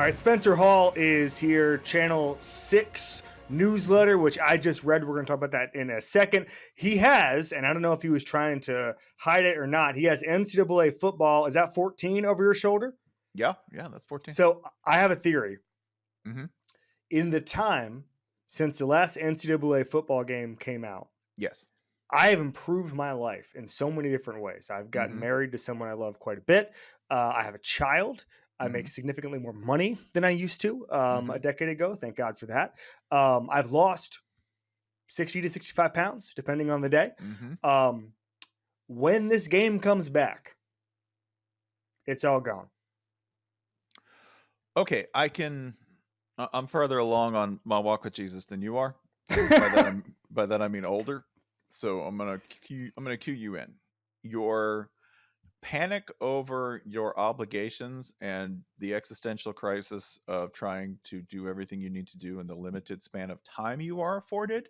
right, Spencer Hall is here, Channel 6 newsletter, which I just read. We're going to talk about that in a second. He has, and I don't know if he was trying to hide it or not, he has NCAA football. Is that 14 over your shoulder? Yeah, that's 14. So I have a theory. Mm-hmm. In the time since the last NCAA football game came out, yes, I have improved my life in so many different ways. I've gotten married to someone I love quite a bit. I have a child. I make significantly more money than I used to a decade ago. Thank God for that. I've lost 60 to 65 pounds, depending on the day. When this game comes back, it's all gone. Okay, I'm further along on my walk with Jesus than you are. By that I mean older. So I'm gonna cue you in. Your panic over your obligations and the existential crisis of trying to do everything you need to do in the limited span of time you are afforded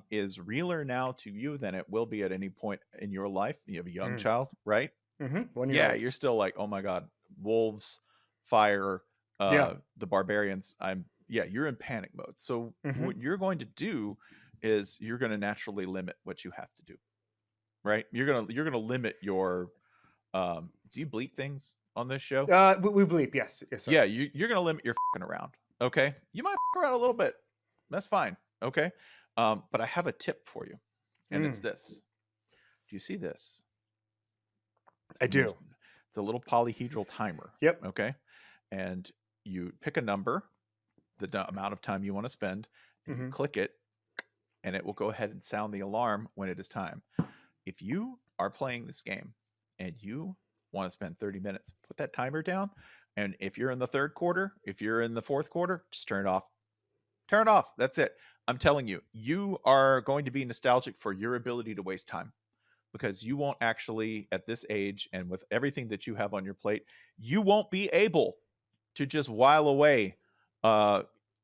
is realer now to you than it will be at any point in your life. You have a young child, right? 1 year Yeah, old. you're still like, oh my God, wolves, fire, the barbarians. You're in panic mode. So what you're going to do is you're going to naturally limit what you have to do, right? You're gonna limit your. Do you bleep things on this show? We bleep, yes. Sir. Yeah, you're gonna limit your fucking around. Okay, you might fuck around a little bit. That's fine. Okay, but I have a tip for you, and it's this. Do you see this? I do. It's a little polyhedral timer. Yep. Okay, and you pick a number, the amount of time you want to spend, and you click it, and it will go ahead and sound the alarm when it is time. If you are playing this game and you want to spend 30 minutes, put that timer down. And if you're in the third quarter, if you're in the fourth quarter, just turn it off. Turn it off. That's it. I'm telling you, you are going to be nostalgic for your ability to waste time, because you won't actually, at this age and with everything that you have on your plate, you won't be able to just while away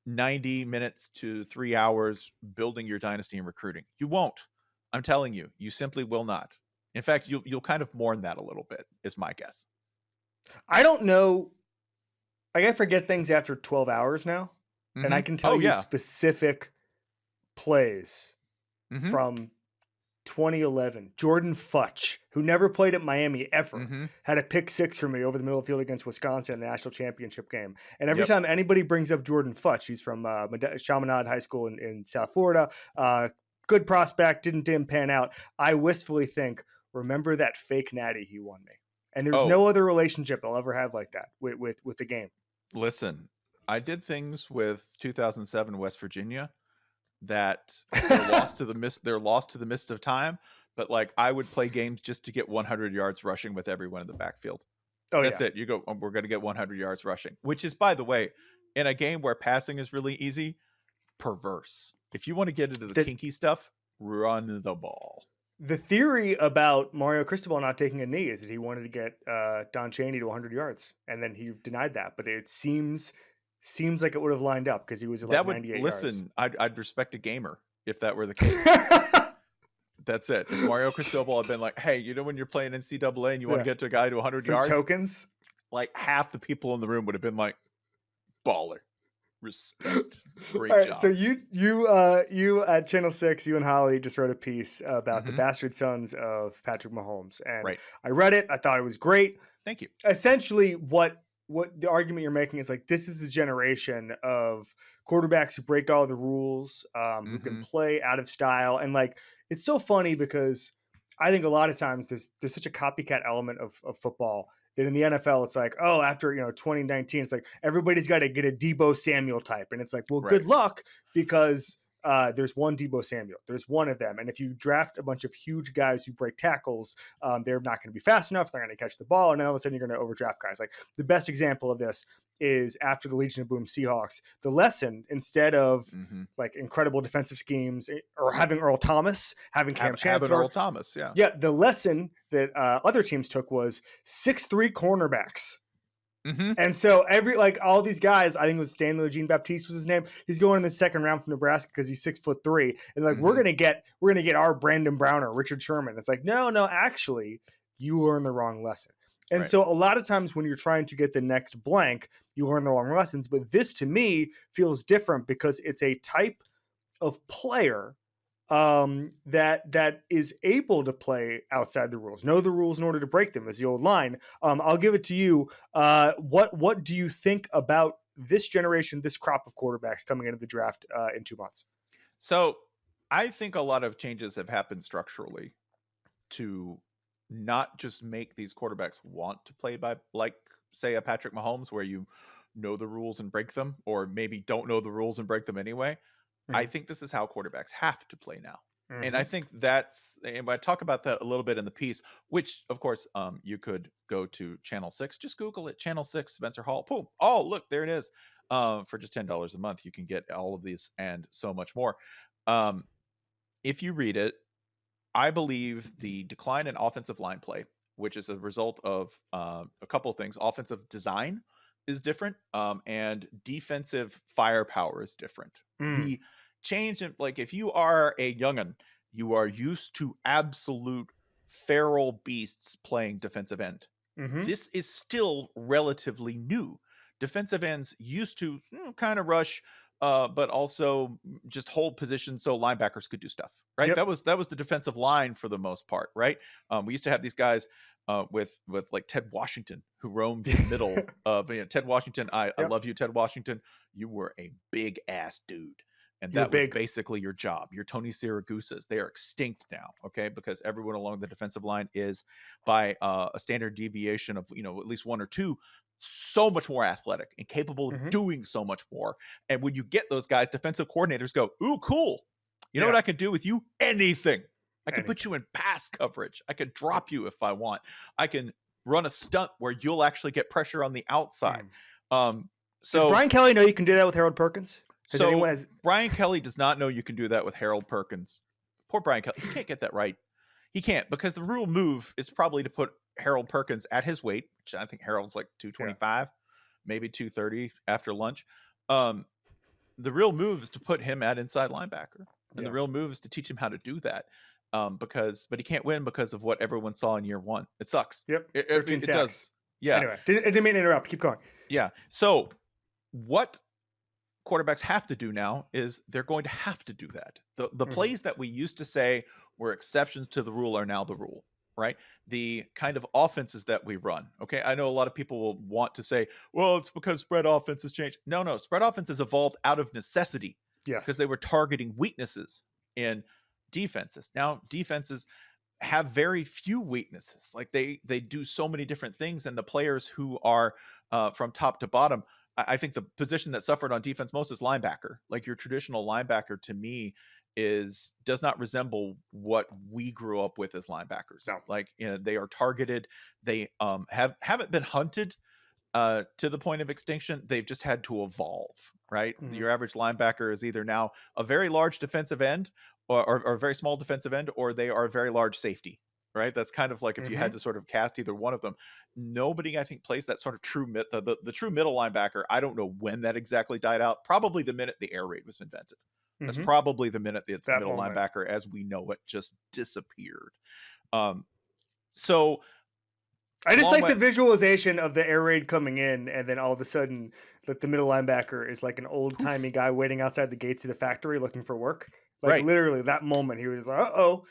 90 minutes to 3 hours building your dynasty and recruiting. You won't. I'm telling you, you simply will not. In fact, you'll kind of mourn that a little bit, is my guess. I don't know. I forget things after 12 hours now. And I can tell you specific plays from 2011. Jordan Futch, who never played at Miami ever, had a pick six for me over the middle of the field against Wisconsin in the national championship game. And every time anybody brings up Jordan Futch, he's from Chaminade High School in South Florida. Good prospect, didn't pan out. I wistfully think, remember that fake natty he won me. And there's no other relationship I'll ever have like that with the game. Listen, I did things with 2007 West Virginia that they're lost to the mist of time. But like, I would play games just to get 100 yards rushing with everyone in the backfield. That's it. You go, we're going to get 100 yards rushing, which is, by the way, in a game where passing is really easy, perverse. If you want to get into the kinky stuff, run the ball. The theory about Mario Cristobal not taking a knee is that he wanted to get Don Chaney to 100 yards, and then he denied that. But it seems like it would have lined up because he was at like 98 yards. Listen, I'd respect a gamer if that were the case. That's it. If Mario Cristobal had been like, hey, you know when you're playing NCAA and you want to get to a guy to 100 yards? Tokens? Like half the people in the room would have been like, baller. Respect. Great job. So you at Channel 6, you and Holly just wrote a piece about the bastard sons of Patrick Mahomes. And I read it. I thought it was great. Thank you. Essentially, what the argument you're making is like, this is the generation of quarterbacks who break all the rules, who can play out of style. And like, it's so funny because I think a lot of times there's such a copycat element of football that in the NFL, it's like, oh, after 2019, it's like everybody's got to get a Deebo Samuel type, and it's like, well, good luck, because there's one Deebo Samuel, there's one of them, and if you draft a bunch of huge guys who break tackles, they're not going to be fast enough. They're going to catch the ball, and then all of a sudden you're going to overdraft guys. Like the best example of this is after the Legion of Boom Seahawks. The lesson, instead of like incredible defensive schemes or having Earl Thomas, having Cam Chancellor, Earl Thomas, the lesson that other teams took was 6'3" cornerbacks. And so all these guys, I think it was Stanley Jean-Baptiste was his name. He's going in the second round from Nebraska because he's 6'3", and like we're gonna get our Brandon Brown or Richard Sherman. It's like no, actually, you learned the wrong lesson. And so a lot of times when you're trying to get the next blank, you learn the wrong lessons. But this to me feels different because it's a type of player that is able to play outside the rules, know the rules in order to break them, is the old line. I'll give it to you. What do you think about this generation, this crop of quarterbacks coming into the draft in 2 months? So I think a lot of changes have happened structurally to not just make these quarterbacks want to play by, like, say, a Patrick Mahomes, where you know the rules and break them, or maybe don't know the rules and break them anyway. I think this is how quarterbacks have to play now. And I think and I talk about that a little bit in the piece, which of course, you could go to Channel 6, just Google it, Channel 6, Spencer Hall. Boom. Oh, look, there it is. For just $10 a month, you can get all of these and so much more. If you read it, I believe the decline in offensive line play, which is a result of a couple of things. Offensive design is different, and defensive firepower is different. The change in, like, if you are a youngin', you are used to absolute feral beasts playing defensive end. This is still relatively new. Defensive ends used to kind of rush, but also just hold position so linebackers could do stuff, right? Yep. That was the defensive line for the most part, right? We used to have these guys with like Ted Washington, who roamed in the middle of Ted Washington. I love you, Ted Washington. You were a big ass dude. And that was basically your job. Your Tony Siragusas, they are extinct now, okay? Because everyone along the defensive line is, by a standard deviation of, at least one or two, so much more athletic and capable of doing so much more. And when you get those guys, defensive coordinators go, ooh, cool. You know what I can do with you? Anything. I can put you in pass coverage. I can drop you if I want. I can run a stunt where you'll actually get pressure on the outside. So does Brian Kelly know you can do that with Harold Perkins? Brian Kelly does not know you can do that with Harold Perkins. Poor Brian Kelly. He can't get that right. He can't, because the rule move is probably to put Harold Perkins at his weight, which I think Harold's like 225, maybe 230 after lunch. The real move is to put him at inside linebacker. And the real move is to teach him how to do that. But he can't win because of what everyone saw in year one. It sucks. Yep. It does. Yeah. Anyway, didn't mean to interrupt. Keep going. Yeah. So what quarterbacks have to do now is they're going to have to do that. The plays that we used to say were exceptions to the rule are now the rule, right? The kind of offenses that we run. Okay. I know a lot of people will want to say, well, it's because spread offenses changed. No, spread offenses evolved out of necessity. Yes. Because they were targeting weaknesses in defenses. Now defenses have very few weaknesses. Like they do so many different things, and the players who are from top to bottom, I think the position that suffered on defense most is linebacker. Like your traditional linebacker, to me, does not resemble what we grew up with as linebackers. No. Like, they are targeted. They haven't been hunted to the point of extinction. They've just had to evolve, right? Your average linebacker is either now a very large defensive end or a very small defensive end, or they are a very large safety. Right. That's kind of like if you had to sort of cast either one of them. Nobody, I think, plays that sort of true the true middle linebacker. I don't know when that exactly died out. Probably the minute the air raid was invented. That's probably the minute the middle linebacker as we know it just disappeared. So I just like the visualization of the air raid coming in, and then all of a sudden, like, the middle linebacker is like an old timey guy waiting outside the gates of the factory looking for work. Like literally that moment, he was like, "Uh-oh."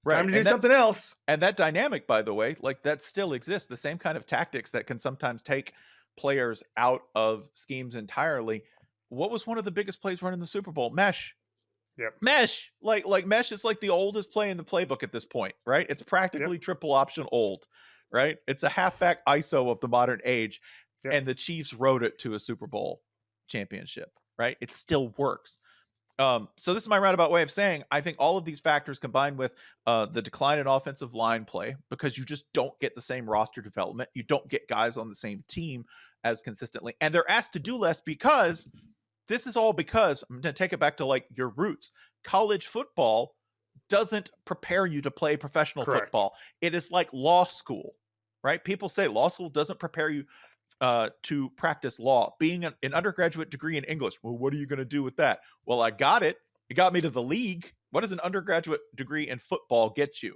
Right. Time to do something else. And that dynamic, by the way, like that still exists. The same kind of tactics that can sometimes take players out of schemes entirely. What was one of the biggest plays run in the Super Bowl? Mesh. Yep. Mesh. Like mesh is like the oldest play in the playbook at this point, right? It's practically triple option old, right? It's a halfback ISO of the modern age. Yep. And the Chiefs rode it to a Super Bowl championship, right? It still works. So this is my roundabout way of saying, I think all of these factors combined with the decline in offensive line play, because you just don't get the same roster development. You don't get guys on the same team as consistently. And they're asked to do less because I'm going to take it back to like your roots. College football doesn't prepare you to play professional football. It is like law school, right? People say law school doesn't prepare you to practice law. Being an undergraduate degree in English, well, what are you going to do with that? Well, I got it. It got me to the league. What does an undergraduate degree in football get you?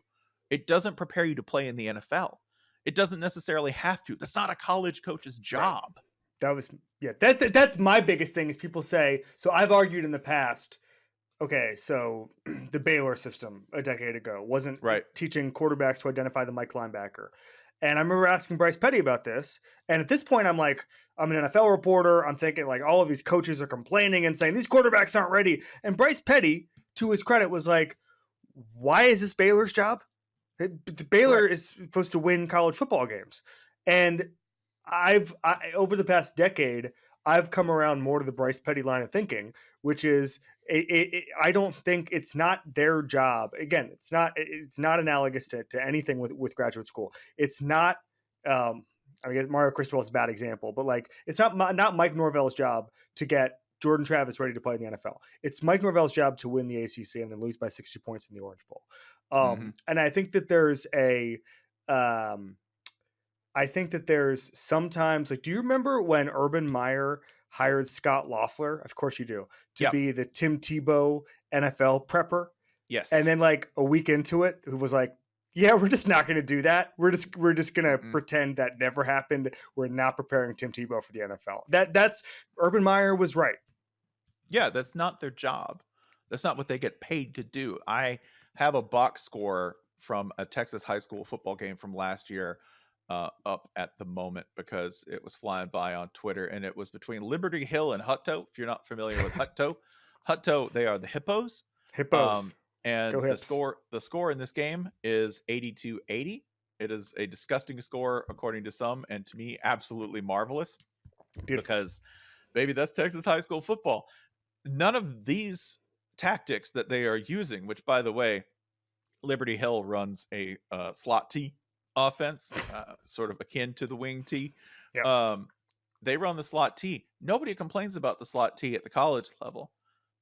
It doesn't prepare you to play in the NFL. It doesn't necessarily have to. That's not a college coach's job. That's my biggest thing is people say, so I've argued in the past, okay, so the Baylor system a decade ago wasn't teaching quarterbacks to identify the Mike linebacker. And I remember asking Bryce Petty about this. And at this point, I'm like, I'm an NFL reporter. I'm thinking like all of these coaches are complaining and saying these quarterbacks aren't ready. And Bryce Petty, to his credit, was like, why is this Baylor's job? Baylor is supposed to win college football games. And I over the past decade, I've come around more to the Bryce Petty line of thinking, which is I don't think it's not their job. Again, it's not analogous to anything with graduate school. It's not. I guess Mario Cristobal is a bad example, but like it's not Mike Norvell's job to get Jordan Travis ready to play in the NFL. It's Mike Norvell's job to win the ACC and then lose by 60 points in the Orange Bowl. And I think that there's I think that there's sometimes like, do you remember when Urban Meyer hired Scott Loeffler? Of course you do, to be the Tim Tebow NFL prepper. Yes. And then like a week into it, it was like, yeah, we're just not going to do that. We're just going to pretend that never happened. We're not preparing Tim Tebow for the NFL. That's Urban Meyer was right. Yeah, that's not their job. That's not what they get paid to do. I have a box score from a Texas high school football game from last year up at the moment because it was flying by on Twitter, and it was between Liberty Hill and Hutto. If you're not familiar with Hutto, they are the Hippos. And the score in this game is 82-80. It is a disgusting score according to some, and to me, absolutely marvelous. Beautiful. Because, baby, that's Texas high school football. None of these tactics that they are using, which, by the way, Liberty Hill runs a slot T offense, sort of akin to the wing T. Yep. They run the slot T. Nobody complains about the slot T at the college level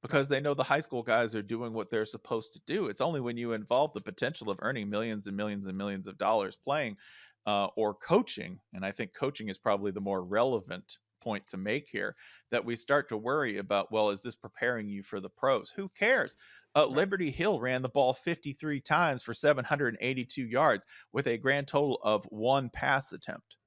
because they know the high school guys are doing what they're supposed to do. It's only when you involve the potential of earning millions and millions and millions of dollars playing or coaching, and I think coaching is probably the more relevant point to make here, that we start to worry about, well, is this preparing you for the pros? Who cares? Liberty Hill ran the ball 53 times for 782 yards with a grand total of 1 pass attempt.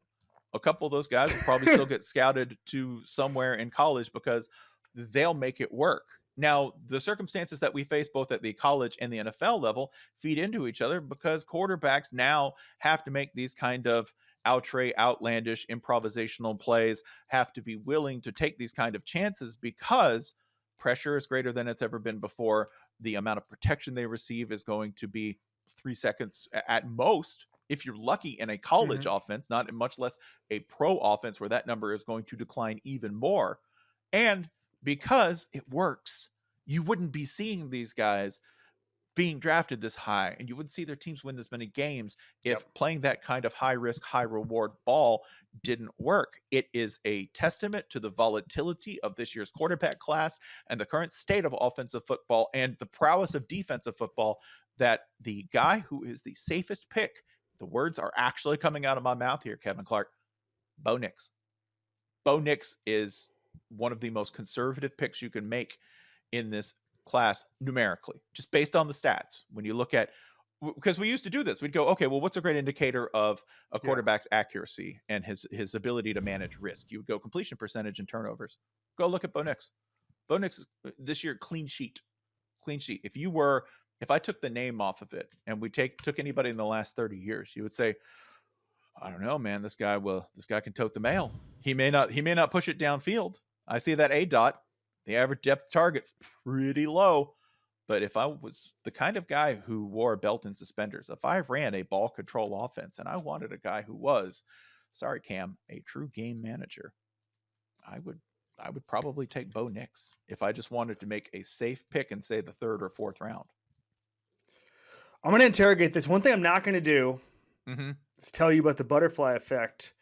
A couple of those guys will probably still get scouted to somewhere in college because they'll make it work. Now, the circumstances that we face both at the college and the NFL level feed into each other because quarterbacks now have to make these kind of outlandish improvisational plays, have to be willing to take these kind of chances because pressure is greater than it's ever been before. The amount of protection they receive is going to be 3 seconds at most, if you're lucky, in a college offense, not much less a pro offense where that number is going to decline even more. And because it works, you wouldn't be seeing these guys being drafted this high, and you wouldn't see their teams win this many games if playing that kind of high risk, high reward ball didn't work. It is a testament to the volatility of this year's quarterback class and the current state of offensive football and the prowess of defensive football that the guy who is the safest pick, the words are actually coming out of my mouth here, Kevin Clark, Bo Nix. Bo Nix is one of the most conservative picks you can make in this class numerically, just based on the stats. When you look at, because we used to do this, we'd go, okay, well, what's a great indicator of a quarterback's accuracy and his ability to manage risk? You would go completion percentage and turnovers. Go look at Bo Nix. Bo Nix this year, clean sheet. If I took the name off of it and we took anybody in the last 30 years, you would say, I don't know, man, this guy can tote the mail. He may not push it downfield. I see that A dot. The average depth target's pretty low. But if I was the kind of guy who wore a belt and suspenders, if I ran a ball control offense and I wanted a guy who was, sorry, Cam, a true game manager, I would probably take Bo Nix if I just wanted to make a safe pick and say the 3rd or 4th round. I'm going to interrogate this. One thing I'm not going to do is tell you about the butterfly effect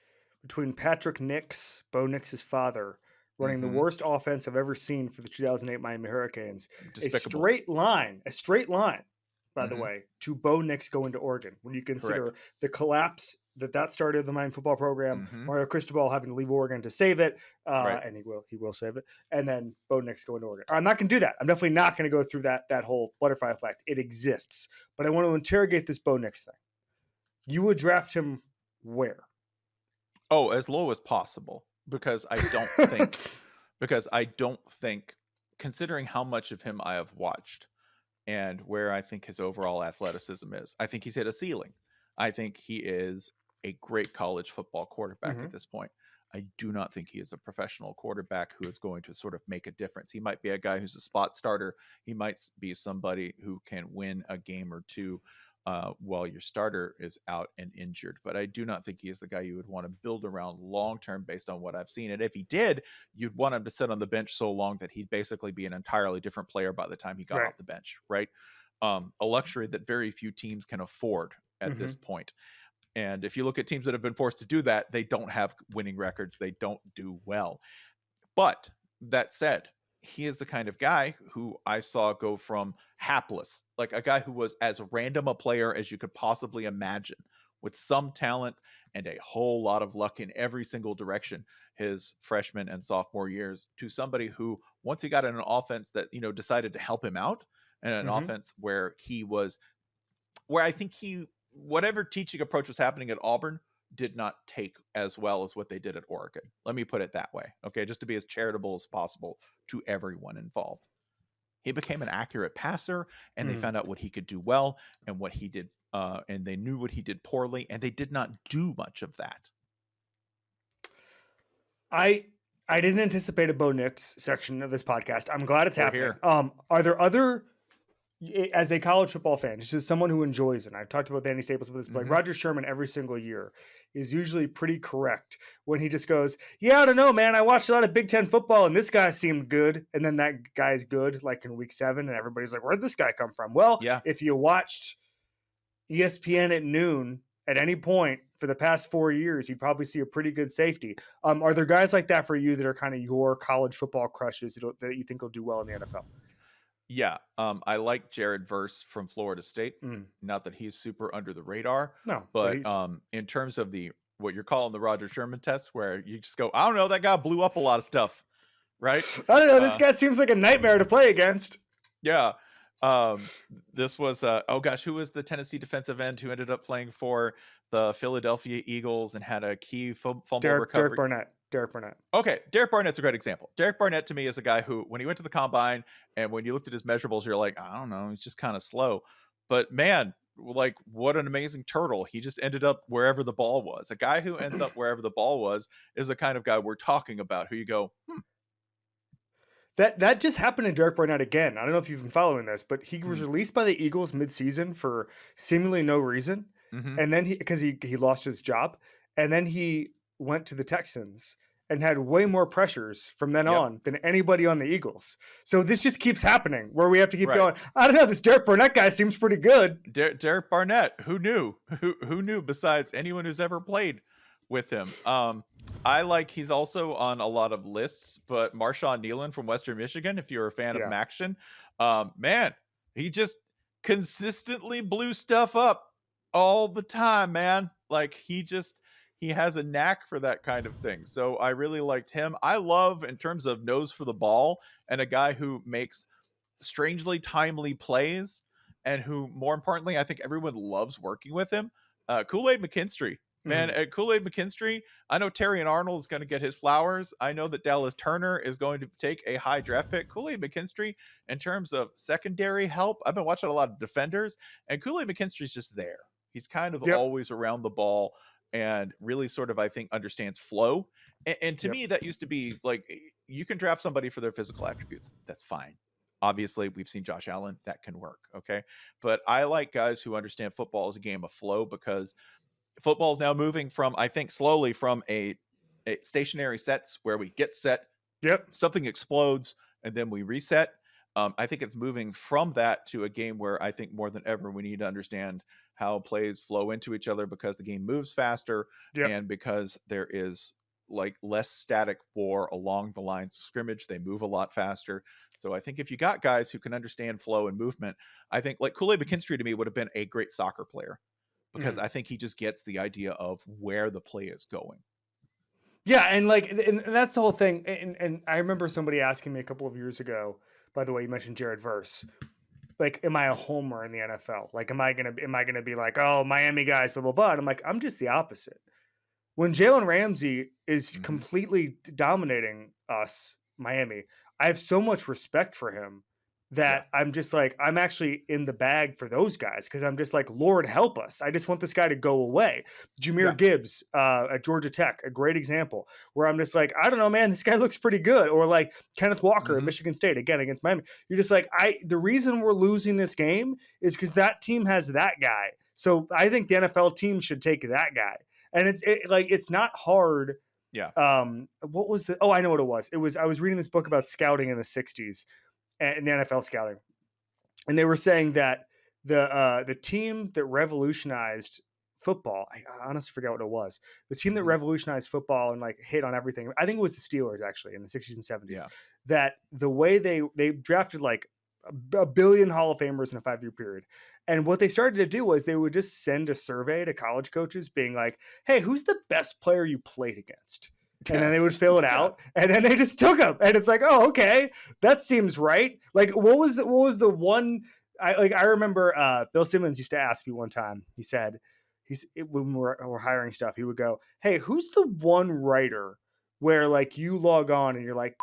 between Patrick Nix, Bo Nix's father, running the worst offense I've ever seen for the 2008 Miami Hurricanes. Despicable. A straight line, by the way, to Bo Nix going to Oregon. When you consider the collapse that started the Miami football program, Mario Cristobal having to leave Oregon to save it, and he will save it, and then Bo Nix going to Oregon. I'm not going to do that. I'm definitely not going to go through that whole butterfly effect. It exists. But I want to interrogate this Bo Nix thing. You would draft him where? Oh, as low as possible. because I don't think, considering how much of him I have watched and where I think his overall athleticism is, I think he's hit a ceiling. I think he is a great college football quarterback at this point. I do not think he is a professional quarterback who is going to sort of make a difference. He might be a guy who's a spot starter. He might be somebody who can win a game or two while your starter is out and injured. But I do not think he is the guy you would want to build around long-term based on what I've seen. And if he did, you'd want him to sit on the bench so long that he'd basically be an entirely different player by the time he got off the bench, right? A luxury that very few teams can afford at this point. And if you look at teams that have been forced to do that, they don't have winning records. They don't do well. But that said, he is the kind of guy who I saw go from hapless, like a guy who was as random a player as you could possibly imagine, with some talent and a whole lot of luck in every single direction his freshman and sophomore years, to somebody who, once he got in an offense that, you know, decided to help him out, and an offense where I think whatever teaching approach was happening at Auburn did not take as well as what they did at Oregon. Let me put it that way. Okay. Just to be as charitable as possible to everyone involved. He became an accurate passer, and they found out what he could do well and what he did. And they knew what he did poorly, and they did not do much of that. I didn't anticipate a Bo Nix section of this podcast. I'm glad it's happening. Are there other, as a college football fan, just as someone who enjoys it, and I've talked about Danny Staples with this, but like Roger Sherman every single year is usually pretty correct when he just goes, yeah, I don't know, man. I watched a lot of Big Ten football and this guy seemed good. And then that guy's good, like in week 7, and everybody's like, where'd this guy come from? Well, if you watched ESPN at noon at any point for the past 4 years, you'd probably see a pretty good safety. Are there guys like that for you that are kind of your college football crushes that you think will do well in the NFL? Yeah, I like Jared Verse from Florida State. Not that he's super under the radar. No, but in terms of what you're calling the Roger Sherman test, where you just go, I don't know, that guy blew up a lot of stuff, right? I don't know, this guy seems like a nightmare to play against. Yeah. This was who was the Tennessee defensive end who ended up playing for the Philadelphia Eagles and had a key fumble recovery? Derek Barnett. Okay, Derek Barnett's a great example. Derek Barnett to me is a guy who, when he went to the combine and when you looked at his measurables, you're like, I don't know, he's just kind of slow. But man, like, what an amazing turtle. He just ended up wherever the ball was. A guy who ends up wherever the ball was is the kind of guy we're talking about, who you go, That just happened to Derek Barnett again. I don't know if you've been following this, but he was released by the Eagles midseason for seemingly no reason. And then because he lost his job, and then he went to the Texans and had way more pressures from then on than anybody on the Eagles. So this just keeps happening where we have to keep going. I don't know. This Derek Barnett guy seems pretty good. Derek Barnett, who knew? Who knew besides anyone who's ever played with him? He's also on a lot of lists, but Marshawn Kneeland from Western Michigan, if you're a fan of Maction, man, he just consistently blew stuff up all the time, man. Like, he has a knack for that kind of thing. So I really liked him. I love, in terms of nose for the ball and a guy who makes strangely timely plays, and who, more importantly, I think everyone loves working with him, Kool-Aid McKinstry. Man, at Kool-Aid McKinstry, I know Terrion Arnold is going to get his flowers. I know that Dallas Turner is going to take a high draft pick. Kool-Aid McKinstry, in terms of secondary help, I've been watching a lot of defenders, and Kool-Aid McKinstry's just there. He's kind of always around the ball and really sort of, I think, understands flow. And to me, that used to be like, you can draft somebody for their physical attributes. That's fine. Obviously, we've seen Josh Allen. That can work. Okay. But I like guys who understand football as a game of flow, because football is now moving from, I think, slowly from a stationary sets where we get set, something explodes, and then we reset. I think it's moving from that to a game where I think more than ever we need to understand how plays flow into each other, because the game moves faster and because there is like less static war along the lines of scrimmage. They move a lot faster. So I think if you got guys who can understand flow and movement, I think like Kool-Aid McKinstry to me would have been a great soccer player, because I think he just gets the idea of where the play is going. Yeah, and that's the whole thing. And I remember somebody asking me a couple of years ago, by the way, you mentioned Jared Verse. Like, am I a homer in the NFL? Like, am I gonna be like, oh, Miami guys, blah blah blah? And I'm like, I'm just the opposite. when Jalen Ramsey is completely dominating us, Miami, I have so much respect for him that I'm just like, I'm actually in the bag for those guys because I'm just like, Lord help us. I just want this guy to go away. Jahmyr Gibbs at Georgia Tech, a great example where I'm just like, I don't know, man, this guy looks pretty good. Or like Kenneth Walker at Michigan State, again, against Miami. You're just like, the reason we're losing this game is because that team has that guy. So I think the NFL team should take that guy. And it's not hard. Yeah. What was it? Oh, I know what it was. I was reading this book about scouting in the 60s and the NFL scouting. And they were saying that the team that revolutionized football, I honestly forgot what it was. The team that revolutionized football and like hit on everything, I think it was the Steelers actually in the 60s and 70s. Yeah. That the way they drafted like a billion Hall of Famers in a 5-year period. And what they started to do was they would just send a survey to college coaches being like, hey, who's the best player you played against? And then they would fill it out, and then they just took them. And it's like, oh, okay, that seems right. Like, what was the one? I remember Bill Simmons used to ask me one time. He said, when we're hiring stuff, he would go, hey, who's the one writer where like you log on and you're like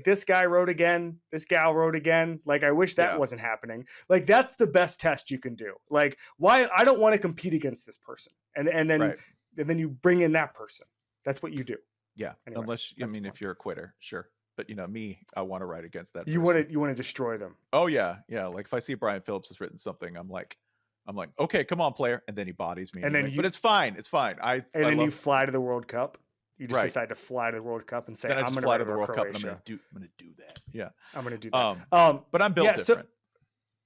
this guy wrote again, this gal wrote again. Like, I wish that wasn't happening. Like, that's the best test you can do. Like, why? I don't want to compete against this person, and then you bring in that person. That's what you do. Yeah. Anyway, unless, I mean, if you're a quitter, sure. But, me, I want to write against that person. You want to destroy them. Oh, yeah. Yeah. Like, if I see Brian Phillips has written something, I'm like, okay, come on, player. And then he bodies me. And anyway. But it's fine. It's fine. You fly to the World Cup. You just decide to fly to the World Cup and say, I'm going to fly to the World Cup and I'm going to do that. Yeah. I'm going to do that. But I'm built different.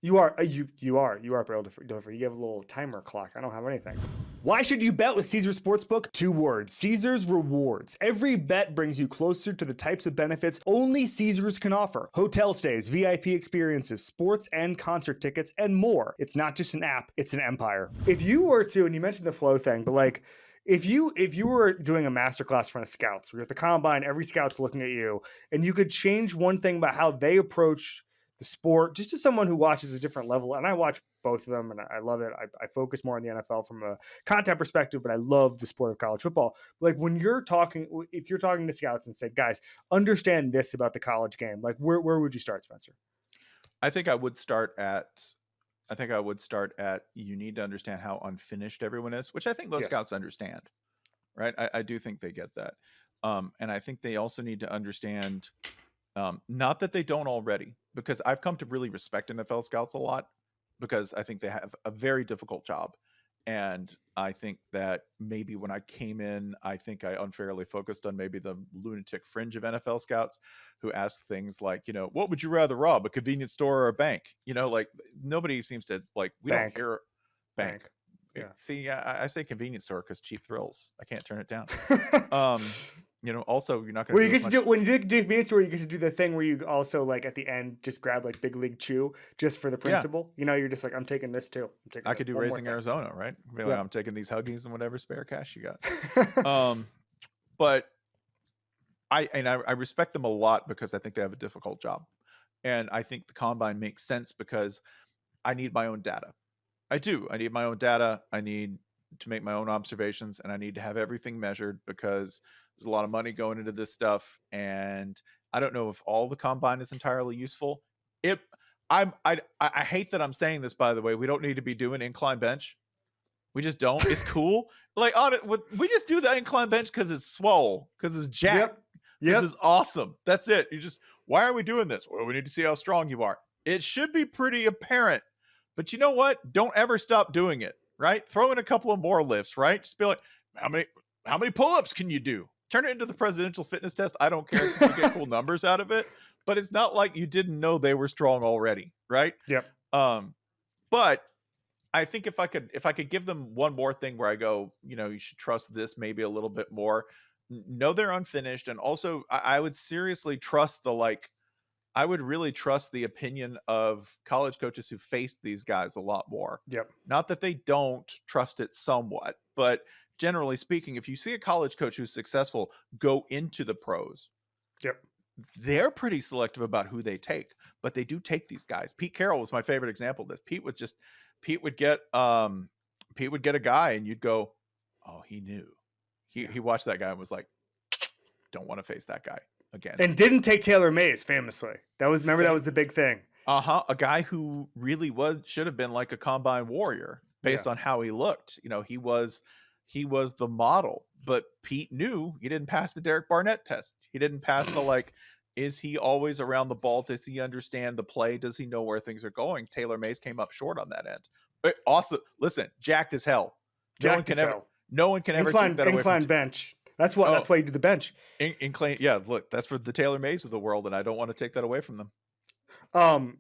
You are built different. You have a little timer clock. I don't have anything. Why should you bet with Caesars Sportsbook? 2 words: Caesars Rewards. Every bet brings you closer to the types of benefits only Caesars can offer. Hotel stays, VIP experiences, sports and concert tickets, and more. It's not just an app, it's an empire. If you were to, and you mentioned the flow thing, but like, if you were doing a masterclass in front of scouts, we're at the combine, every scout's looking at you, and you could change one thing about how they approach the sport, just as someone who watches a different level, and I watch both of them, and I love it. I focus more on the NFL from a content perspective, but I love the sport of college football. Like, when if you're talking to scouts and say, guys, understand this about the college game, like where would you start, Spencer? I think I would start at you need to understand how unfinished everyone is, which I think most scouts understand, right? I do think they get that. And I think they also need to understand, not that they don't already, because I've come to really respect NFL scouts a lot because I think they have a very difficult job. And I think that maybe when I came in, I think I unfairly focused on maybe the lunatic fringe of NFL scouts who ask things like, what would you rather rob, a convenience store or a bank? Like, nobody seems to like, don't hear bank. Yeah. See, I say convenience store because cheap thrills. I can't turn it down. Also, you're not going to. When you do convenience store, you get to do the thing where you also like at the end just grab like Big League Chew just for the principle. You're just like, I'm taking this too. I could do Raising Arizona, right? Be like, I'm taking these Huggies and whatever spare cash you got. But I respect them a lot because I think they have a difficult job, and I think the combine makes sense because I need my own data. I do. I need my own data. I need to make my own observations, and I need to have everything measured because there's a lot of money going into this stuff, and I don't know if all the combine is entirely useful. I hate that I'm saying this, by the way. We don't need to be doing incline bench. We just don't. It's cool. Like, we just do the incline bench because it's swole, because it's jacked. This is awesome. That's it. Why are we doing this? Well, we need to see how strong you are. It should be pretty apparent. But you know what? Don't ever stop doing it, right? Throw in a couple of more lifts, right? Just be like, how many pull-ups can you do? Turn it into the presidential fitness test. I don't care if you get cool numbers out of it, but it's not like you didn't know they were strong already, right? Yep. But I think if I could give them one more thing where I go, you should trust this maybe a little bit more. Know they're unfinished, and also I would seriously trust I would really trust the opinion of college coaches who faced these guys a lot more. Yep. Not that they don't trust it somewhat, but generally speaking, if you see a college coach who's successful go into the pros, they're pretty selective about who they take, but they do take these guys. Pete Carroll was my favorite example of this. Pete would get a guy and you'd go, oh, he knew. He watched that guy and was like, don't want to face that guy again. And didn't take Taylor Mays famously. That was the big thing. A guy who really should have been like a combine warrior based on how he looked. He was the model, but Pete knew he didn't pass the Derek Barnett test. He didn't pass the is he always around the ball? Does he understand the play? Does he know where things are going? Taylor Mays came up short on that end. But also, listen, jacked as hell. No one can ever take that away from bench. That's why you do the bench. Yeah, look, that's for the Taylor Mays of the world, and I don't want to take that away from them.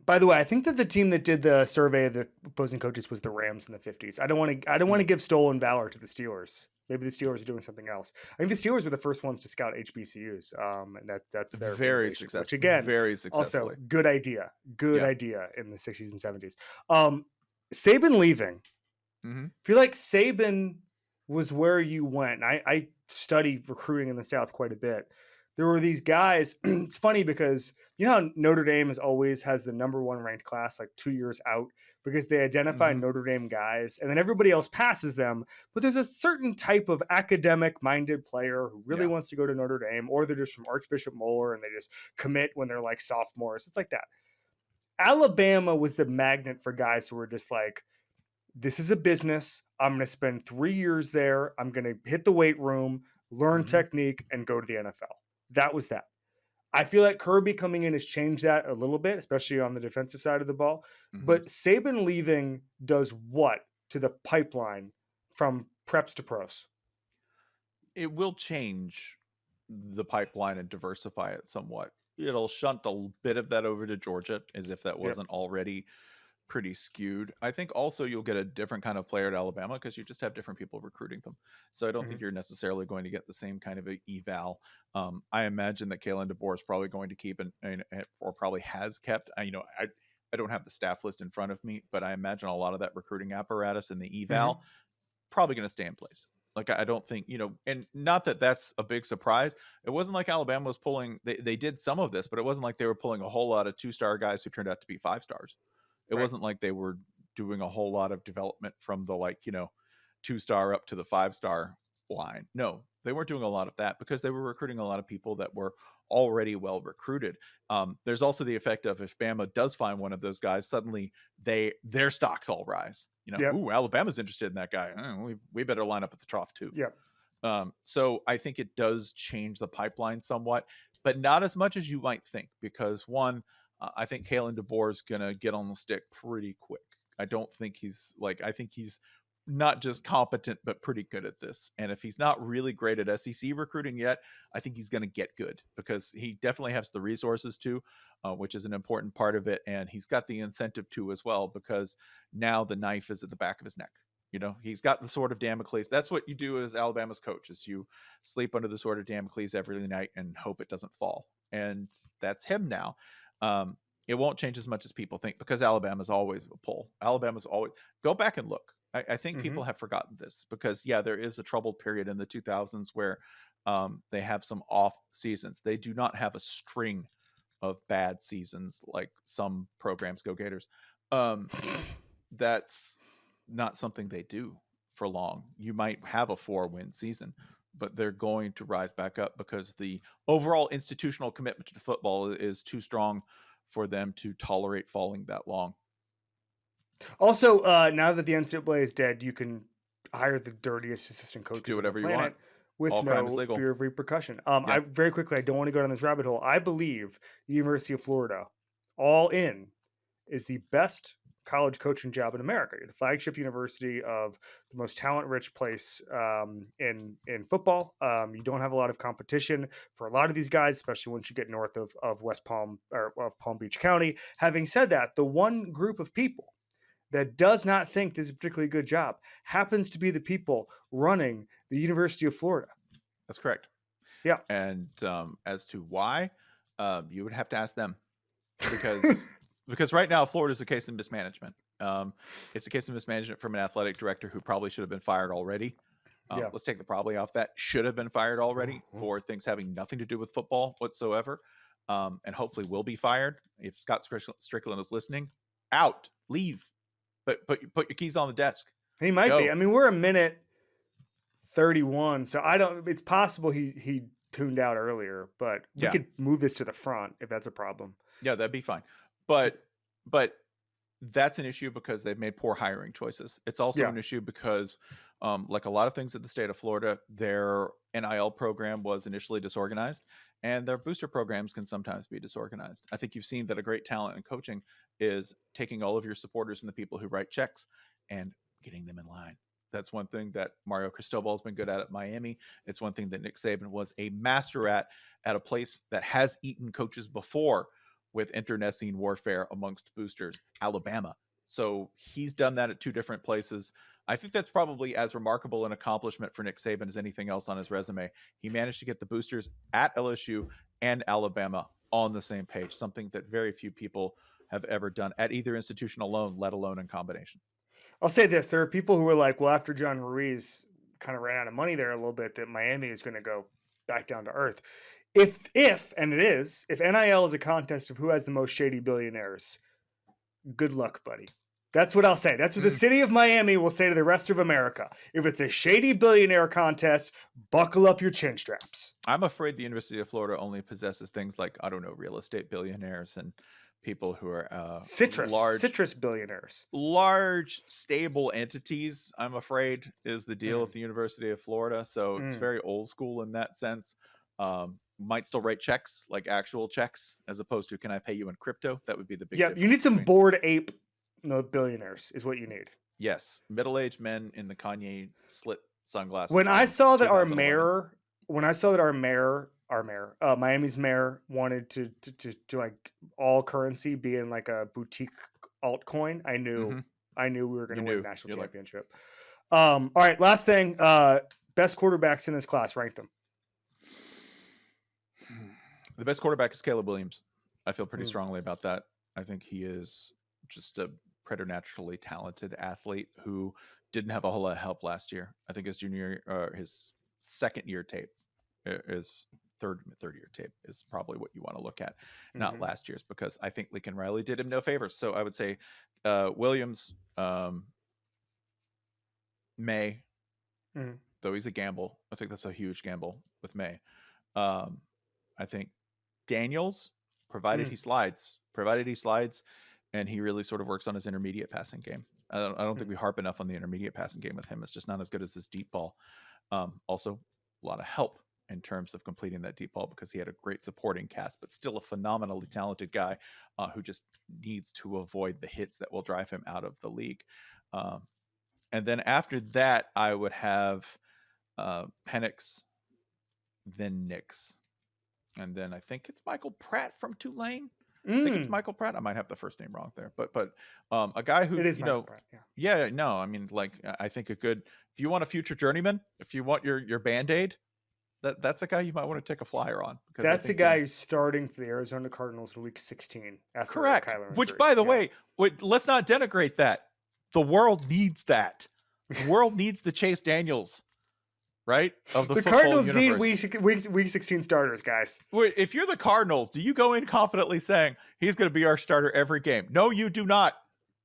By the way, I think that the team that did the survey of the opposing coaches was the Rams in the 50s. I don't want to give stolen valor to the Steelers. Maybe the Steelers are doing something else. I think the Steelers were the first ones to scout HBCUs, and that's their very successful. Which again, very successfully. Also, good idea in the 60s and 70s. Saban leaving. I feel like Saban was where you went. I studied recruiting in the South quite a bit. There were these guys. It's funny because you know how Notre Dame always has the number 1 ranked class 2 years out because they identify Notre Dame guys and then everybody else passes them. But there's a certain type of academic minded player who really wants to go to Notre Dame, or they're just from Archbishop Moeller and they just commit when they're sophomores. It's like that. Alabama was the magnet for guys who were just this is a business. I'm going to spend 3 years there. I'm going to hit the weight room, learn technique, and go to the NFL. That was that. I feel like Kirby coming in has changed that a little bit, especially on the defensive side of the ball. But Saban leaving does what to the pipeline from preps to pros? It will change the pipeline and diversify it somewhat. It'll shunt a bit of that over to Georgia, as if that wasn't already pretty skewed. I think also you'll get a different kind of player at Alabama because you just have different people recruiting them. So I don't think you're necessarily going to get the same kind of eval. I imagine that Kalen DeBoer is probably going to keep or probably has kept. I don't have the staff list in front of me, but I imagine a lot of that recruiting apparatus and the eval probably going to stay in place. I don't think, and not that that's a big surprise. It wasn't like Alabama was pulling, they did some of this, but it wasn't like they were pulling a whole lot of 2-star guys who turned out to be 5 stars. It wasn't like they were doing a whole lot of development from the 2-star up to the 5-star line. No, they weren't doing a lot of that because they were recruiting a lot of people that were already well recruited. There's also the effect of if Bama does find one of those guys, suddenly their stocks all rise. Ooh, Alabama's interested in that guy. We better line up at the trough too. So I think it does change the pipeline somewhat, but not as much as you might think, because one, I think Kalen DeBoer is going to get on the stick pretty quick. I don't think I think he's not just competent, but pretty good at this. And if he's not really great at SEC recruiting yet, I think he's going to get good because he definitely has the resources to, which is an important part of it. And he's got the incentive to as well, because now the knife is at the back of his neck. He's got the sword of Damocles. That's what you do as Alabama's coach, is you sleep under the sword of Damocles every night and hope it doesn't fall. And that's him now. It won't change as much as people think because Alabama's always a pull. Alabama's always, go back and look. I think people have forgotten this because there is a troubled period in the 2000s where they have some off seasons. They do not have a string of bad seasons like some programs. Go Gators. That's not something they do for long. You might have a 4-win season, but they're going to rise back up because the overall institutional commitment to football is too strong for them to tolerate falling that long. Also, now that the NCAA is dead, you can hire the dirtiest assistant coaches do whatever on the planet you want. With no fear of repercussion. I very quickly, I don't want to go down this rabbit hole. I believe the University of Florida, all in, is the best college coaching job in America. You're the flagship university of the most talent-rich place in football. You don't have a lot of competition for a lot of these guys, especially once you get north of West Palm or of Palm Beach County. Having said that, the one group of people that does not think this is a particularly good job happens to be the people running the University of Florida. That's correct. Yeah. And as to why, you would have to ask them, because right now Florida is a case of mismanagement. It's a case of mismanagement from an athletic director who probably should have been fired already. Let's take the probably off that. Should have been fired already for things having nothing to do with football whatsoever. And hopefully will be fired. If Scott Strickland is listening, out, leave. But put your keys on the desk. He might be. I mean, we're a minute 31. So it's possible he tuned out earlier, but we could move this to the front if that's a problem. Yeah, that'd be fine. But that's an issue because they've made poor hiring choices. It's also an issue because like a lot of things in the state of Florida, their NIL program was initially disorganized, and their booster programs can sometimes be disorganized. I think you've seen that a great talent in coaching is taking all of your supporters and the people who write checks and getting them in line. That's one thing that Mario Cristobal has been good at Miami. It's one thing that Nick Saban was a master at a place that has eaten coaches before with internecine warfare amongst boosters, Alabama. So he's done that at 2 different places. I think that's probably as remarkable an accomplishment for Nick Saban as anything else on his resume. He managed to get the boosters at LSU and Alabama on the same page, something that very few people have ever done at either institution alone, let alone in combination. I'll say this. There are people who are like, well, after John Ruiz kind of ran out of money there a little bit, that Miami is going to go back down to earth. If NIL is a contest of who has the most shady billionaires, good luck, buddy. That's what I'll say. That's what the city of Miami will say to the rest of America. If it's a shady billionaire contest, buckle up your chin straps. I'm afraid the University of Florida only possesses things like, I don't know, real estate billionaires and people who are citrus billionaires. Large, stable entities, I'm afraid, is the deal at the University of Florida. So it's very old school in that sense. Might still write checks, like actual checks, as opposed to, can I pay you in crypto? That would be the big difference. You need some Bored Ape billionaires is what you need. Yes. Middle-aged men in the Kanye slit sunglasses. When I saw that our mayor, Miami's mayor wanted to like all currency be in like a boutique altcoin, I knew we were going to win a national championship. All right, last thing, best quarterbacks in this class, rank them. The best quarterback is Caleb Williams. I feel pretty strongly about that. I think he is just a preternaturally talented athlete who didn't have a whole lot of help last year. I think his second year tape, his third year tape is probably what you want to look at, not last year's, because I think Lincoln Riley did him no favors. So I would say Williams, May, though he's a gamble. I think that's a huge gamble with May. I think Daniels, provided he slides, and he really sort of works on his intermediate passing game. I don't think we harp enough on the intermediate passing game with him. It's just not as good as his deep ball. Also, a lot of help in terms of completing that deep ball because he had a great supporting cast, but still a phenomenally talented guy who just needs to avoid the hits that will drive him out of the league. And then after that, I would have Penix, then Nix. And then I think it's Michael Pratt from Tulane. I think it's Michael Pratt. I might have the first name wrong there, but a guy who, it is Michael Pratt, I mean, like, I think if you want a future journeyman, if you want your Band-Aid, that's a guy you might want to take a flyer on. That's a guy who's starting for the Arizona Cardinals in week 16. Correct. Which, by the way, let's not denigrate that. The world needs that. The world needs the Chase Daniels. Right? Of the Cardinals universe. need week 16 starters, guys. If you're the Cardinals, do you go in confidently saying he's going to be our starter every game? No, you do not.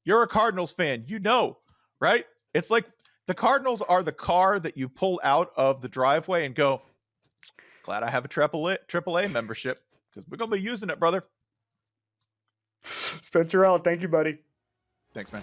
You're a Cardinals fan. You know, right? It's like the Cardinals are the car that you pull out of the driveway and go, glad I have a AAA membership because we're going to be using it, brother. Spencer L., thank you, buddy. Thanks, man.